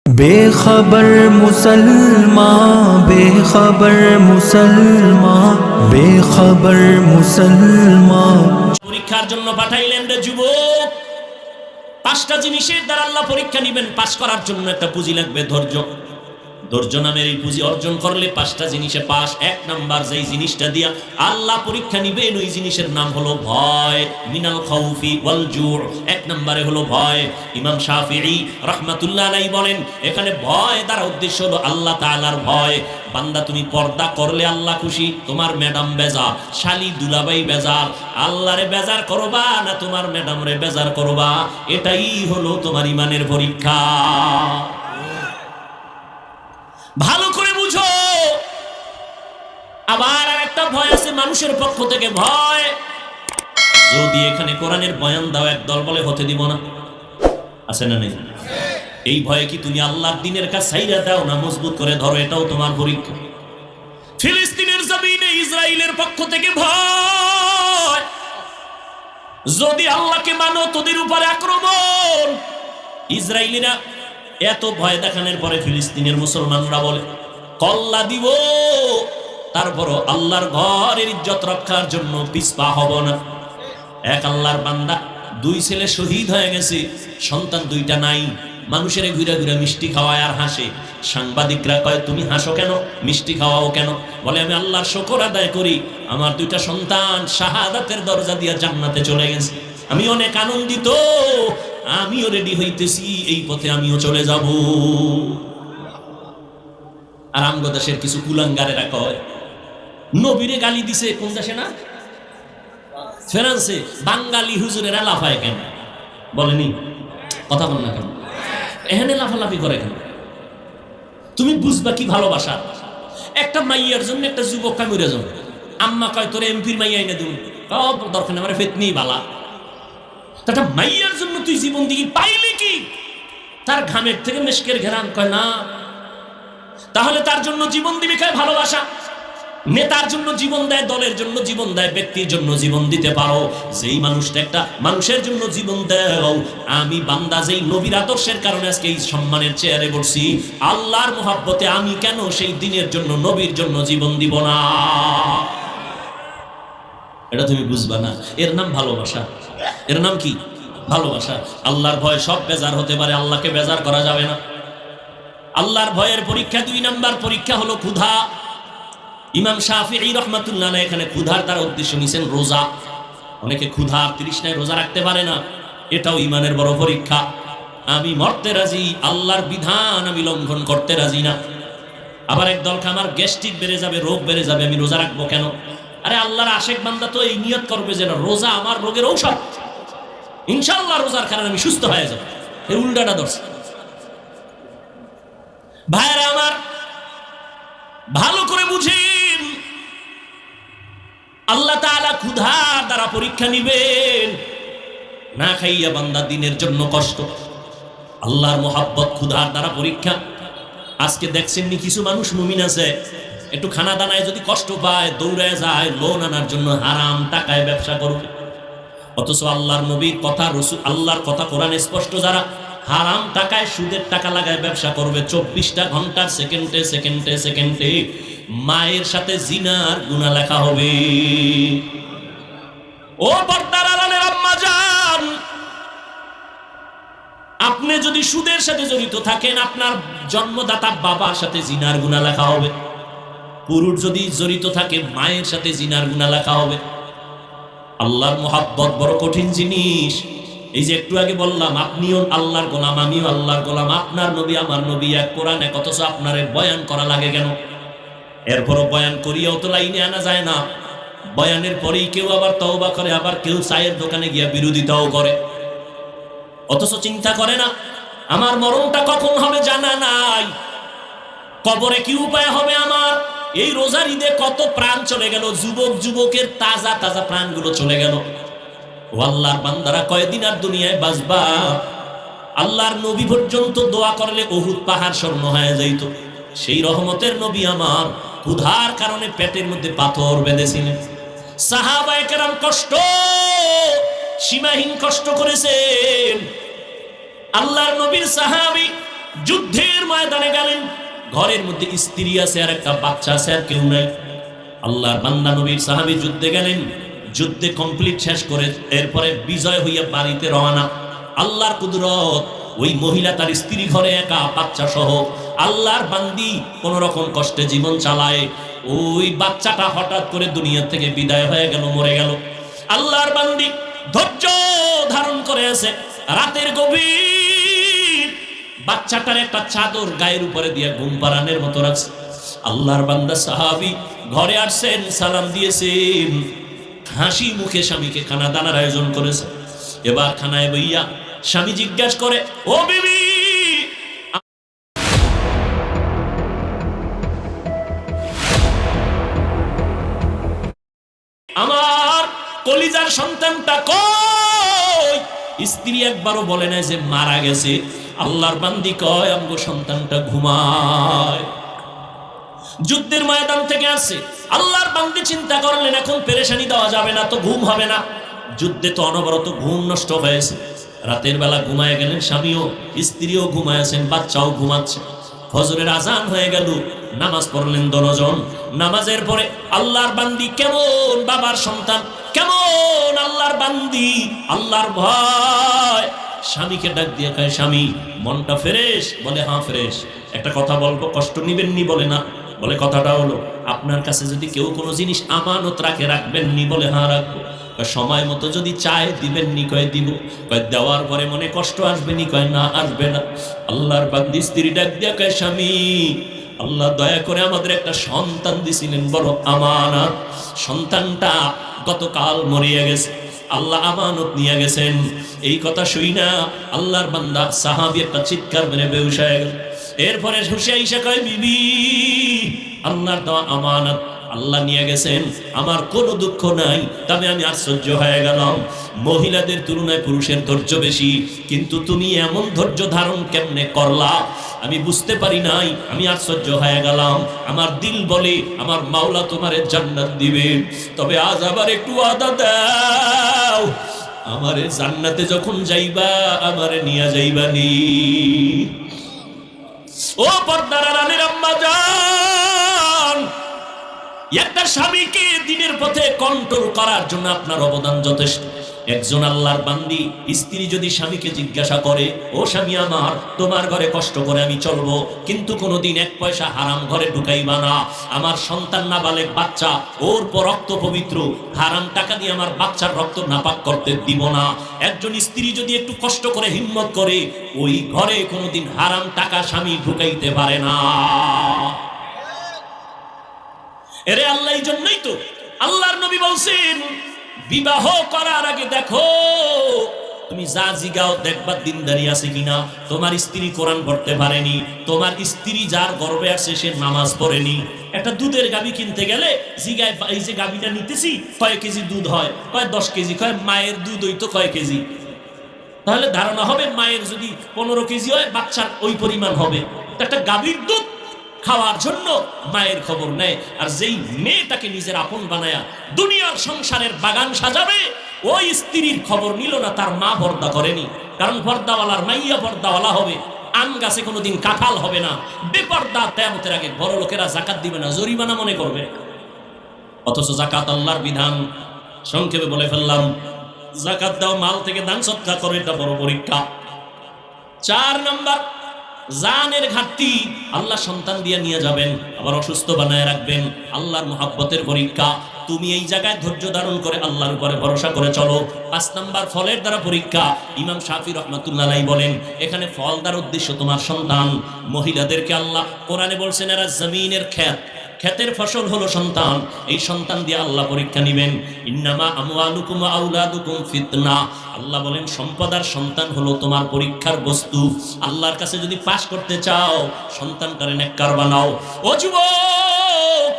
बेखबर मुसलमान बेखबर मुसलमान बेखबर मुसलमान পরীক্ষার জন্য পাঠাইলেন রে যুবক। পাঁচটা জিনিসের দ্বারা আল্লাহ পরীক্ষা নেবেন। পাস করার জন্য একটা পুঁজি লাগবে, ধৈর্য। ধৈর্য নামের এই পুঁজি অর্জন করলে পাঁচটা জিনিসে পাস। এক নাম্বার যেই জিনিসটা দিয়া আল্লাহ পরীক্ষা নিবেন ওই জিনিসের নাম হলো ভয়। মিনাল খাউফি ওয়াল জুর। এক নম্বরে হলো ভয়। ইমাম শাফিঈ রাহমাতুল্লাহ আলাইহি বলেন এখানে ভয় দ্বারা উদ্দেশ্য হলো আল্লাহ তাআলার ভয়। বান্দা তুমি পর্দা করলে আল্লাহ খুশি, তোমার ম্যাডাম বেজার, শালি দুলাভাই বেজার, আল্লাহরে বেজার করবা না তোমার ম্যাডাম রে বেজার করবা, এটাই হলো তোমার ইমানের পরীক্ষা। ভালো করে বুঝো। আবার একটা ভয় আছে মানুষের পক্ষ থেকে ভয়। যদি এখানে কোরআনের বয়ান দাও একদল বলে হতে দিব না, আছে না নেই? এই ভয়ে কি তুমি আল্লাহর দ্বীনের কাছে ছাইরা দাও না মজবুত করে ধরো? এটাও তোমার পরীক্ষা। ফিলিস্তিনের জমিনে ইসরায়েলের পক্ষ থেকে ভয়। যদি আল্লাহকে মানো তোদের উপরে আক্রমণ। ইসরায়েলিরা এত ভয় দেখানোর পরে ফিলিস্তিনের মুসলমানরা বলে কল্লা দিব, তারপরও আল্লাহর ঘরের ইজ্জত রক্ষার জন্য পিছপা হব না। এক আল্লাহর বান্দা, দুই ছেলে শহীদ হয়ে গেছে, সন্তান দুইটা নাই। মানুষের ঘুরে ঘুরে মিষ্টি খাওয়ায় আর হাসে। সাংবাদিকরা কয় তুমি হাসো কেন, মিষ্টি খাওয়াও কেন? বলে আমি আল্লাহর শুকর আদায় করি, আমার দুইটা সন্তান শাহাদাতের দরজা দিয়ে জান্নাতে চলে গেছে। আমি অনেক আনন্দিত, আমিও রেডি হইতেছি, এই পথে আমিও চলে যাব। আর আমগো দেশের কিছু কুলাঙ্গারেরা কয় নবীরে গালি দিছে। কোন দেশে না? ফ্রান্সে। বাঙালি হুজুরেরা লাফায় কেন? বলেনি? কথা বল না কেন? এখানে লাফালাফি করে কেন? তুমি বুঝবা কি ভালোবাসা? একটা মাইয়ার জন্য একটা যুবক কামিরে যাবে, আম্মা কয় তোরে এমপির মাইয়া এনে দেব, দরকার নেই, আমার ফেতনি বালা। একটা মাইয়ার জন্য তুই জীবন দিয়ে পাইলি কি? তার ঘামের থেকে মেশকের ঘেরান, কয় না। তাহলে তার জন্য জীবন দিবি কয় ভালোবাসা। নেতার জন্য জীবন দেয়, দলের জন্য জীবন দেয়, ব্যক্তির জন্য জীবন দিতে পারো। যেই মানুষটা একটা মানুষের জন্য জীবন দেও, আমি বান্দা যেই নবীর আদর্শের কারণে আজকে এই সম্মানের চেয়ারে বসছি, আল্লাহর মোহাব্বতে আমি কেন সেই দিনের জন্য নবীর জন্য জীবন দিব না? এটা তুমি বুঝবা না। এর নাম ভালোবাসা। এর নাম কি? ভালোবাসা। আল্লাহর ভয় সব বেজার হতে পারে, আল্লাহকে বেজার করা যাবে না। আল্লাহর ভয়ের পরীক্ষা দুই নাম্বার পরীক্ষা হলো ক্ষুধা। ইমাম শাফিঈ রাহমাতুল্লাহ আলাইহি এখানে ক্ষুধার দ্বারা উদ্দেশ্য নিছেন রোজা। অনেকে ক্ষুধা তৃষ্ণায় রোজা রাখতে পারে না, এটাও ইমানের বড় পরীক্ষা। আমি মরতে রাজি, আল্লাহর বিধান আমি লঙ্ঘন করতে রাজি না। আবার একদলকে আমার গ্যাস্ট্রিক বেড়ে যাবে, রোগ বেড়ে যাবে, আমি রোজা রাখবো কেন? আরে আল্লাহর আশেক বান্দা তো এই নিয়ত করবে যে না, রোজা আমার রোগের ঔষধ, ইনশাআল্লাহ রোজার কারণে আমি সুস্থ হয়ে যাব। এই উল্টাটা ধরছে। ভাইরা আমার, ভালো করে বুঝেন, আল্লাহ তাআলা ক্ষুধার দ্বারা পরীক্ষা নিবেন। না খাইয়া বান্দা দিনের জন্য কষ্ট, আল্লাহর মোহাব্বত ক্ষুধার দ্বারা পরীক্ষা। আজকে দেখছেন নি কিছু মানুষ মুমিন আছে, একটু খানা দানায় যদি কষ্ট পায় দৌড়ায় যায় লোন আনার জন্য, হারাম টাকায় ব্যবসা করবে। অথচ আল্লাহর নবীর কথা, রসুল আল্লাহর কথা কোরআনে স্পষ্ট, যারা হারাম টাকায় সুদের টাকা লাগায় ব্যবসা করবে, 24টা ঘন্টার সেকেন্ডে সেকেন্ডে সেকেন্ডে মায়ের সাথে জিনার গুনাহ লেখা হবে। ও পর্দার আড়ালের আম্মা জান, আপনি যদি সুদের সাথে জড়িত থাকেন, আপনার জন্মদাতা বাবার সাথে জিনার গুনাহ লেখা হবে। পুরুষ যদি জড়িত থাকে, মায়ের সাথে জিনার গুনাহ লেখা হবে। আল্লাহর মোহাব্বত বড় কঠিন জিনিস। এই যে একটু আগে বললাম, আপনিও আল্লাহর গোলাম, আমিও আল্লাহর গোলাম, আপনার নবী আমার নবী এক, কোরআন এক, অথচ আপনার বয়ান করা লাগে কেন? এরপরও বয়ান করিয়াও তো লাইনে আনা যায় না। বয়ানের পরেই কেউ আবার তওবা করে, আবার কেউ চায়ের দোকানে গিয়া বিরোধিতাও করে। অথচ চিন্তা করে না আমার মরণটা কখন হবে জানা নাই, কবরে কি উপায় হবে আমার। এই রোজার ঈদে কত প্রাণ চলে গেল, যুবক যুবকের তাজা তাজা প্রাণগুলো চলে গেল। ও আল্লাহর বান্দারা, কয়দিন আর দুনিয়ায় বাঁচবা? আল্লাহর নবী পর্যন্ত দোয়া করলে উহুদ পাহাড় স্বর্ণ হয়ে যাইত। সেই রহমতের নবী আমার ক্ষুধার কারণে পেটের মধ্যে পাথর বেঁধেছিলেন। সাহাবায়ে কেরাম কষ্ট, সীমাহীন কষ্ট করেছেন। আল্লাহর নবীর সাহাবী যুদ্ধের ময়দানে গেলেন, ঘরের মধ্যে স্ত্রী আছে আর একটা বাচ্চা আছে, আর কেউ নাই। আল্লাহর বান্দা নবীর সাহাবী যুদ্ধে গেলেন, যুদ্ধে কমপ্লিট শেষ করে এরপরে বিজয় হইয়া বাড়িতে রওনা। আল্লাহর কুদরত, ওই মহিলা তার স্ত্রী ঘরে একা, বাচ্চা সহ। আল্লাহর বান্দি কোন রকম কষ্টে জীবন চালায়, ওই বাচ্চাটা হঠাৎ করে দুনিয়া থেকে বিদায় হয়ে গেল, মরে গেল। আল্লাহর বান্দি ধৈর্য ধারণ করে আছে, রাতের গভীর বাচ্চাটার একটা চাদর গায়ের উপরে দিয়ে ঘুম পাড়ানোর মতো রাখছে। আল্লাহর বান্দা সাহাবী ঘরে আসছেন, সালাম দিয়েছেন, হাসি মুখে স্বামীকে খানা দানার আয়োজন করেছে। এবার খানায় বইয়া স্বামী জিজ্ঞাসা করে, ও বিবি, আমার কলিজার সন্তানটা কই? স্ত্রী একবারও বলে না যে মারা গেছে। আল্লাহর বান্দি কয়, আমগো সন্তানটা ঘুমায়। যুদ্ধের ময়দান থেকে আসছে, আল্লাহর বান্দি চিন্তা করলেন এখন পেরেশানি দেওয়া যাবে না, তো ঘুম হবে না। যুদ্ধে তো অনবরত ঘুম নষ্ট হয়েছে। রাতের বেলা ঘুমায় গেলেন স্বামীও, স্ত্রীও ঘুমায়ছেন, বাচ্চাও ঘুমাচ্ছে। ফজরের আজান হয়ে গেল, নামাজ পড়লেন দনজন। নামাজের পরে আল্লাহর বান্দি কেমন বাবার সন্তান, কেমন আল্লাহর বান্দি, আল্লাহর ভয়। স্বামীকে ডাক দিয়ে কয়, স্বামী মনটা ফ্রেশ? বলে হ্যাঁ ফ্রেশ। একটা কথা বলবো, কষ্ট নিবেননি? বলে না। বলে কথাটা হলো, আপনার কাছে যদি কেউ কোনো জিনিস আমানত রাখে, রাখবেননি? বলে হ্যাঁ রাখবো। সময় মতো যদি চায় দিবেননি? কয় দিব। কয় দেওয়ার পরে মনে কষ্ট আসবেনি? কয় না, আসবে না। আল্লাহর বান্দি স্ত্রী ডাক দিয়া কয়, স্বামী আল্লাহ দয়া করে আমাদের একটা সন্তান দিছিলেন, বড় আমানত। সন্তানটা গতকাল মরিয়া গেছে, আল্লাহ আমানত নিয়ে গেছেন। এই কথা শুই না আল্লাহর বান্দা সাহাবী একটা চিৎকার মেরে বেহুশ হয়ে গেল। এরপরে হুশে আইসা কয়, বিবি আল্লাহর দেওয়া আমানত আল্লাহ নিয়ে গেছেন, আমার কোনো দুঃখ নাই। তবে আমি আশ্চর্য হয়ে গেলাম, মহিলাদের তুলনায় পুরুষের ধৈর্য বেশি, কিন্তু তুমি এমন ধৈর্য ধারণ কেমনে করলা আমি বুঝতে পারি নাই। আমি আশ্চর্য হয়ে গেলাম। আমার দিল বলে আমার মাওলা তোমারে জান্নাত দিবে, তবে আজ আবার একটু ওয়াদা দাও, আমারে জান্নাতে যখন যাইবা আমারে নিয়ে যাইবা নি। ও পর্দার আড়ালের আম্মা জান, একটা স্বামীকে দিনের পথে কন্ট্রোল করার জন্য আপনার অবদান যথেষ্ট। একজন আল্লাহর বান্দি স্ত্রী যদি স্বামীকে জিজ্ঞাসা করে, ও স্বামী আমার, তোমার ঘরে কষ্ট করে আমি চলবো, কিন্তু কোনোদিন এক পয়সা হারাম ঘরে ঢুকাইবা না। আমার সন্তান নাবালেগ বাচ্চা, ওর পর রক্ত পবিত্র, হারাম টাকা দিয়ে আমার বাচ্চার রক্ত নাপাক করতে দিব না। একজন স্ত্রী যদি একটু কষ্ট করে হিম্মত করে, ওই ঘরে কোনোদিন হারাম টাকা স্বামী ঢুকাইতে পারে না। এরে আল্লাহ, এই জন্যই তো আল্লাহর নবী বলছেন, বিবাহ করার আগে দেখো তুমি যা জিগাও দেখবা দিনদারি আছে কিনা। তোমার স্ত্রী কোরআন পড়তে পারেনি, তোমার স্ত্রী যার গর্বে আছে সে নামাজ পড়েনি। একটা দুধের গাভী কিনতে গেলে জিগায়, এই যে গাভীটা নিতেছি কয় কেজি দুধ হয়? কয় 10 কেজি। কয় মায়ের দুধ হইতো কয় কেজি? তাহলে ধারণা হবে মায়ের যদি 15 কেজি হয়, বাচ্চার ওই পরিমাণ হবে। একটা গাভীর দুধ খাওয়ার জন্য মায়ের খবর নেয়। আর যেই মেয়েটাকে নিজের আপন বানায়া দুনিয়ার সংসারের বাগান সাজাবে, ওই স্ত্রীর খবর নিল না, তার মা পর্দা করেনি। কারণ পর্দাওয়ালার মাইয়া পর্দাওয়ালা হবে, আম গাছে কোনোদিন কাঁঠাল হবে না। বেপর্দা কিয়ামতের আগে বড় লোকেরা যাকাত দিবে না, জরিমানা মনে করবে। অথচ যাকাত আল্লাহর বিধান। সংক্ষেপে বলে ফেললাম, যাকাত দাও, মাল থেকে দান সদকা করো, এটা বড় পরীক্ষা। 4 নাম্বার, জানের ঘাটতি। আল্লাহ সন্তান দিয়ে নিয়ে যাবেন, আবার অসুস্থ বানায় রাখবেন, আল্লাহর মুহাব্বতের পরীক্ষা। তুমি এই জায়গায় ধৈর্য ধারণ করে আল্লাহর উপরে ভরসা করে চলো। 5 নাম্বার, ফলের দ্বারা পরীক্ষা। ইমাম শাফি রাহমাতুল্লাহ আলাইহি বলেন, এখানে ফল দ্বারা উদ্দেশ্য তোমার সন্তান। মহিলাদেরকে আল্লাহ কোরআনে বলছেন, এরা জমিনের ক্ষেত, ক্ষেতের ফসল হলো সন্তান। এই সন্তান দিয়ে আল্লাহ পরীক্ষা নেবেন। ইন্নামা আমওয়ালুকুম ওয়া আওলাদুকুম ফিতনা। আল্লাহ বলেন সম্পদ আর সন্তান হলো তোমার পরীক্ষার বস্তু। আল্লাহর কাছে যদি পাস করতে চাও, সন্তানটারে নেককার বানাও। ও যুবক,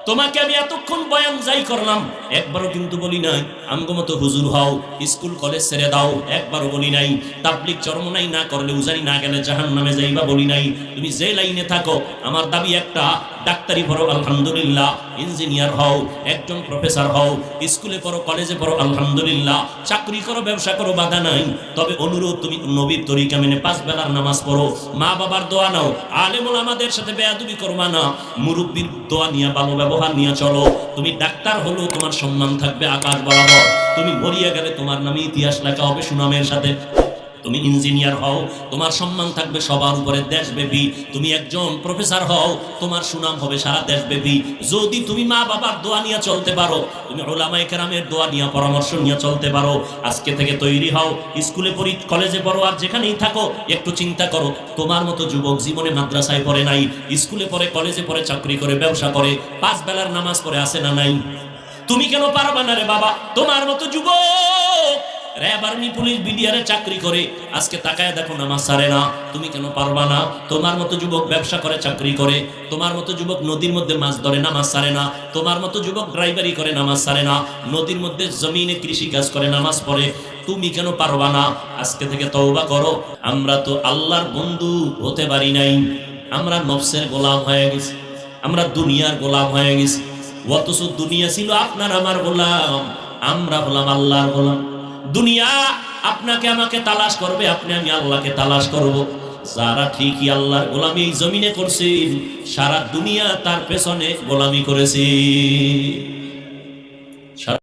তোমাকে আমি এতক্ষণ বয়ান যাই করলাম, একবারও কিন্তু বলি নাই আমগো মতো হুজুর হও, স্কুল কলেজ ছেড়ে দাও, একবারও বলি নাই তাবলীগ চরমনাই না করলে উজানি না গেলে জাহান্নামে যাইবা, বলি নাই। তুমি যে লাইনে থাকো, আমার দাবি একটা, ডাক্তারি পড়ো আলহামদুলিল্লাহ, ইঞ্জিনিয়ার হও, একজন প্রফেসর হও, স্কুলে পড়ো, কলেজে পড়ো আলহামদুলিল্লাহ, চাকরি করো, ব্যবসা করো, বাধা নাই। তবে অনুরোধ, তুমি নবীর তরিকা মেনে 5 বেলার নামাজ পড়ো, মা বাবার দোয়া নাও, আলেম ওলামাদের সাথে বেয়াদবি করবা না, মুরব্বির দোয়া নিয়ে ভালো ব্যবহার নিয়ে চলো। তুমি ডাক্তার হলো, তোমার সম্মান থাকবে আকাশ বরাবর, তুমি মরিয়া গেলে তোমার নামে ইতিহাস লেখা হবে সুনামের সাথে। তুমি ইঞ্জিনিয়ার হও, তোমার সম্মান থাকবে সবার উপরে দেশব্যাপী। তুমি একজন প্রফেসর হও, তোমার সুনাম হবে সারা দেশব্যাপী। যদি তুমি মা বাবার দোয়া নিয়ে চলতে পারো, তুমি উলামায়ে কেরামের দোয়া নিয়ে পরামর্শ নিয়ে চলতে পারো, আজকে থেকে তৈরি হও। স্কুলে পড়ি, কলেজে পড়ো, আর যেখানেই থাকো, একটু চিন্তা করো, তোমার মতো যুবক জীবনে মাদ্রাসায় পড়ে নাই, স্কুলে পড়ে, কলেজে পড়ে, চাকরি করে, ব্যবসা করে, 5 বেলার নামাজ পড়ে, আসে না নাই? তুমি কেন পারবা না রে বাবা? তোমার মতো যুবক র‍্যাব, আর্মি, পুলিশ, বিডিআরে চাকরি করে, আজকে তাকায় দেখো নামাজ ছাড়ে না। তুমি কেন পারবা না? তোমার মতো যুবক ব্যবসা করে, চাকরি করে, তোমার মতো যুবক নদীর মধ্যে মাছ ধরে, নামাজ ছাড়ে না, তোমার মতো যুবক ড্রাইভারি করে, নামাজ ছাড়ে না, নদীর মধ্যে জমিনে কৃষি কাজ করে, নামাজ পড়ে, তুমি কেন পারবা না? আজকে থেকে তওবা করো। আমরা তো আল্লাহর বন্ধু হতে পারি নাই, আমরা নফসের গোলাম হয়ে গেছি, আমরা দুনিয়ার গোলাম হয়ে গেছি। অথচ দুনিয়া ছিল আপনার আমার গোলাম, আমরা হলাম আল্লাহর গোলাম। দুনিয়া আপনাকে আমাকে তালাশ করবে, আপনি আমি আল্লাহকে তালাশ করব। যারা ঠিকই আল্লাহর গোলামি এই জমিনে করছেন, সারা দুনিয়া তার পেছনে গোলামি করেছে।